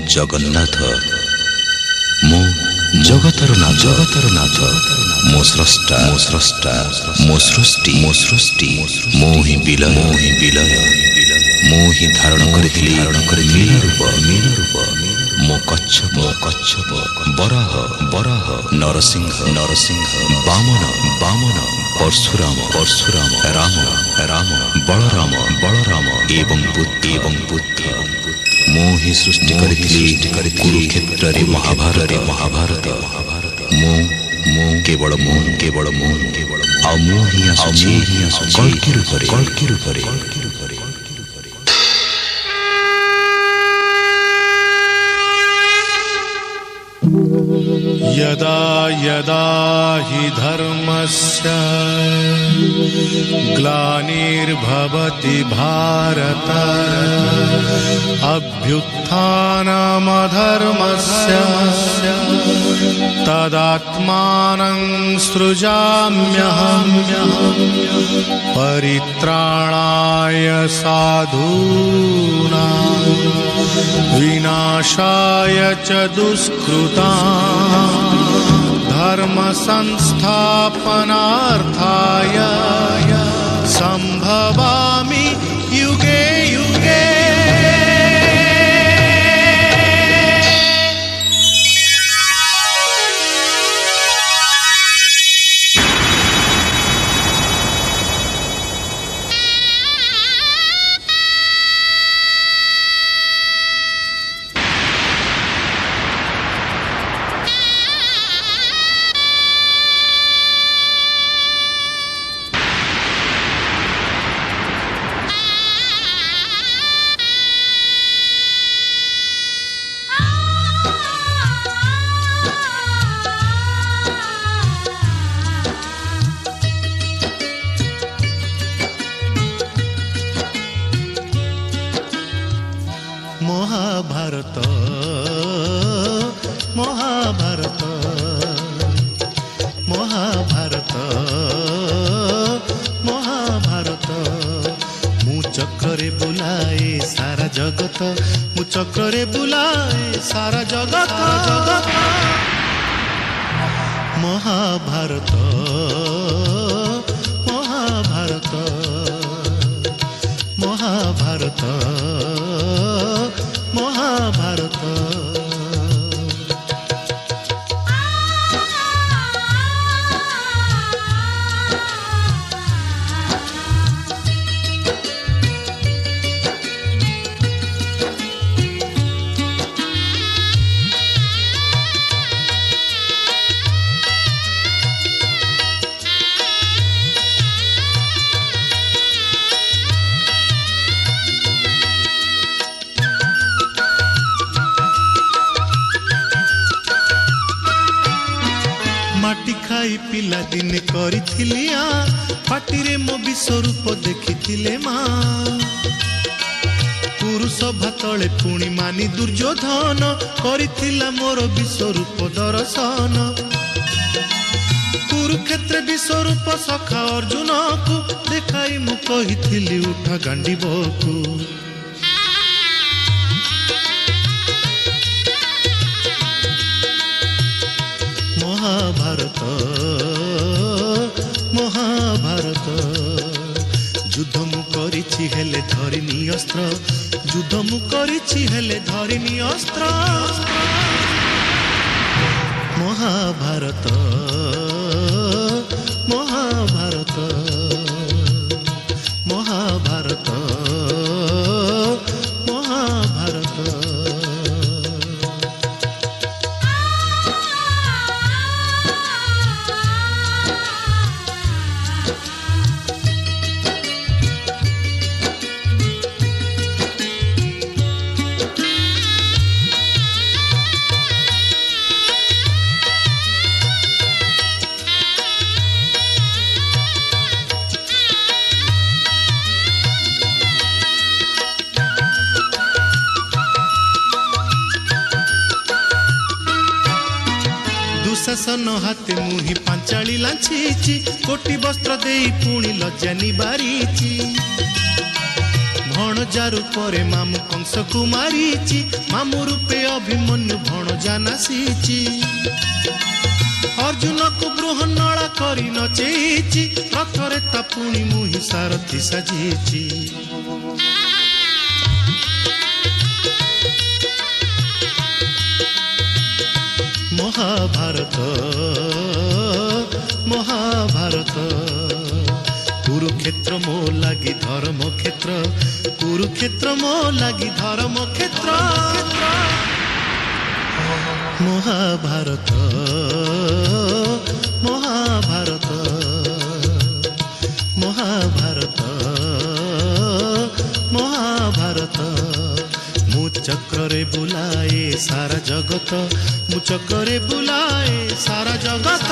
जगन्नाथ मो जगतर नाथ मो स्रष्टा मो सृष्टि मो ही विलय मो ही धारण करिथिली मीन रूप मो कच्छप बराह नरसिंह वामन परशुराम राम बलराम एवं बुद्ध मो ही सृष्टि करिथिली कुरुक्षेत्र रे महाभारत मो केवल मो आ मो ही आसुची कल्की रूपरे यदा यदा हि धर्मस्य ग्लानिर्भवति भारत अभ्युत्थानमधर्मस्य तदात्मानं सृजाम्यहं परित्राणाय साधूनां विनाशाय च दुष्कृतां धर्म संस्थापनार्थाय संभवामि युगे युगे। महाभारत महाभारत महाभारत महाभारत मु चक्रे बुलाए सारा जगत मु चक्रे बुलाए सारा जगत महाभारत महाभारत महाभारत महाभारत माटी खाई पिला दिन करिथिलिया पाटिरे मो विश्वरूप देखिथिले माँ पुरुष भातले पुणी मानी दुर्योधन करिथिला मोर विश्वरूप दर्शन कुरुक्षेत्र विश्वरूप सखा अर्जुन को देखाई मु कहिथिली उठा गांडीबकु महाभारत महाभारत युद्ध मु करिछि हेले धरिनी अस्त्र युद्ध मु करिछि हेले धरिनी अस्त्र महाभारत महाभारत महाभारत महाभारत दुशासन हाथे मुही पांचाली लांछीची कोटी वस्त्र देई पुणी लज्जा निबारीची भणजा रूपरे मामु कंस को मारीची मामु रूपे अभिमन्यु भणजा नासीची अर्जुन को बृहन्नला करी नचेची रथरे ता पुणी मुहि सारथी साजीची महाभारत महाभारत कुरुक्षेत्र मो लागी धर्म क्षेत्र कुरुक्षेत्र मो लागी धर्म क्षेत्र महाभारत महाभारत महाभारत महाभारत मु चक्रे बुलाए सारा जगत मु चक्रे बुलाए सारा जगत।